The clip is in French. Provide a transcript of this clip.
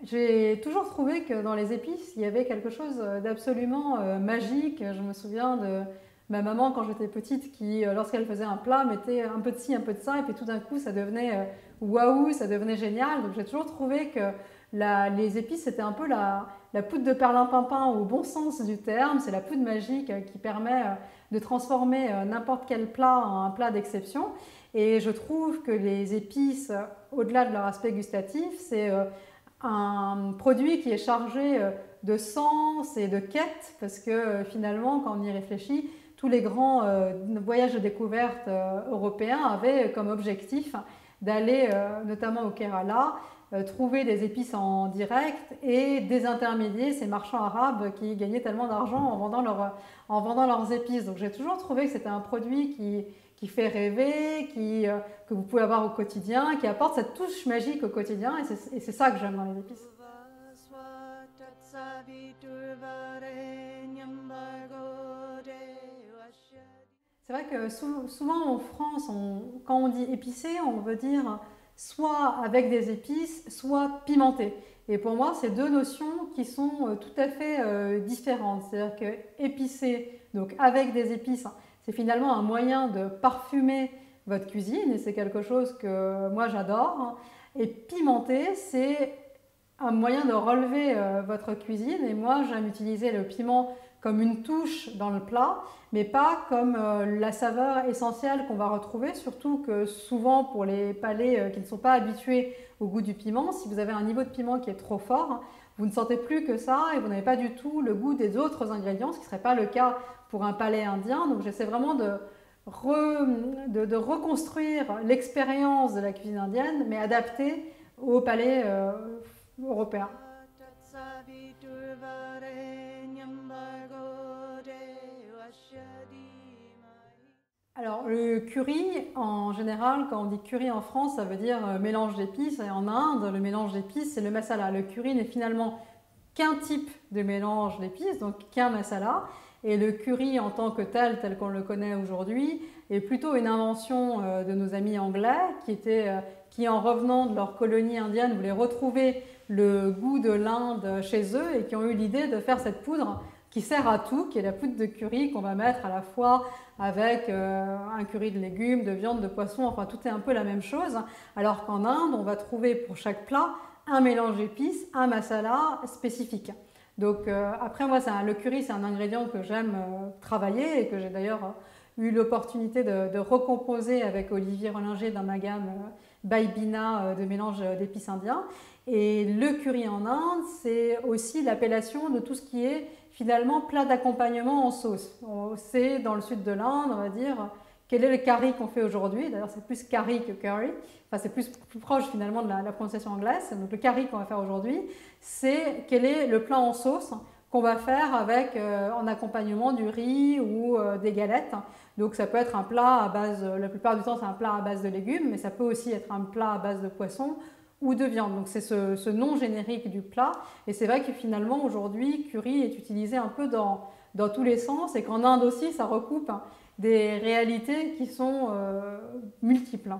J'ai toujours trouvé que dans les épices, il y avait quelque chose d'absolument magique. Je me souviens de ma maman quand j'étais petite qui, lorsqu'elle faisait un plat, mettait un peu de ci, un peu de ça, et puis tout d'un coup, ça devenait waouh, ça devenait génial. Donc j'ai toujours trouvé que les épices, c'était un peu la poudre de perlimpinpin au bon sens du terme. C'est la poudre magique qui permet de transformer n'importe quel plat en un plat d'exception. Et je trouve que les épices, au-delà de leur aspect gustatif, c'est un produit qui est chargé de sens et de quête, parce que finalement, quand on y réfléchit, tous les grands voyages de découverte européens avaient comme objectif d'aller, notamment au Kerala, trouver des épices en direct et désintermédier ces marchands arabes qui gagnaient tellement d'argent en vendant leurs épices. Donc j'ai toujours trouvé que c'était un produit qui fait rêver, que vous pouvez avoir au quotidien, qui apporte cette touche magique au quotidien, et c'est ça que j'aime dans les épices. C'est vrai que souvent en France, quand on dit épicé, on veut dire soit avec des épices, soit pimenté. Et pour moi, c'est deux notions qui sont tout à fait différentes. C'est-à-dire que épicé, donc avec des épices, c'est finalement un moyen de parfumer votre cuisine, et c'est quelque chose que moi j'adore. Et pimenté, c'est un moyen de relever votre cuisine, et moi j'aime utiliser le piment comme une touche dans le plat, mais pas comme la saveur essentielle qu'on va retrouver, surtout que souvent pour les palais qui ne sont pas habitués au goût du piment, si vous avez un niveau de piment qui est trop fort, vous ne sentez plus que ça et vous n'avez pas du tout le goût des autres ingrédients, ce qui ne serait pas le cas pour un palais indien. Donc j'essaie vraiment de reconstruire l'expérience de la cuisine indienne, mais adaptée au palais européen. Alors le curry, en général, quand on dit curry en France, ça veut dire mélange d'épices, et en Inde, le mélange d'épices, c'est le masala. Le curry n'est finalement qu'un type de mélange d'épices, donc qu'un masala. Et le curry en tant que tel qu'on le connaît aujourd'hui, est plutôt une invention de nos amis anglais qui, en revenant de leur colonie indienne, voulaient retrouver le goût de l'Inde chez eux et qui ont eu l'idée de faire cette poudre qui sert à tout, qui est la poudre de curry qu'on va mettre à la fois avec un curry de légumes, de viande, de poisson, enfin tout est un peu la même chose. Alors qu'en Inde, on va trouver pour chaque plat un mélange d'épices, un masala spécifique. Donc après moi, le curry, c'est un ingrédient que j'aime travailler et que j'ai d'ailleurs eu l'opportunité de recomposer avec Olivier Rollinger dans ma gamme By Bina de mélange d'épices indiens. Et le curry en Inde, c'est aussi l'appellation de tout ce qui est finalement plat d'accompagnement en sauce. C'est dans le sud de l'Inde, on va dire, quel est le curry qu'on fait aujourd'hui. D'ailleurs, c'est plus curry que curry. Enfin, c'est plus proche finalement de la prononciation anglaise. Donc le curry qu'on va faire aujourd'hui, c'est quel est le plat en sauce qu'on va faire avec en accompagnement du riz ou des galettes. Donc ça peut être un plat à base, la plupart du temps c'est un plat à base de légumes, mais ça peut aussi être un plat à base de poisson ou de viande. Donc c'est ce nom générique du plat. Et c'est vrai que finalement aujourd'hui, curry est utilisé un peu dans tous les sens, et qu'en Inde aussi ça recoupe des réalités qui sont multiples.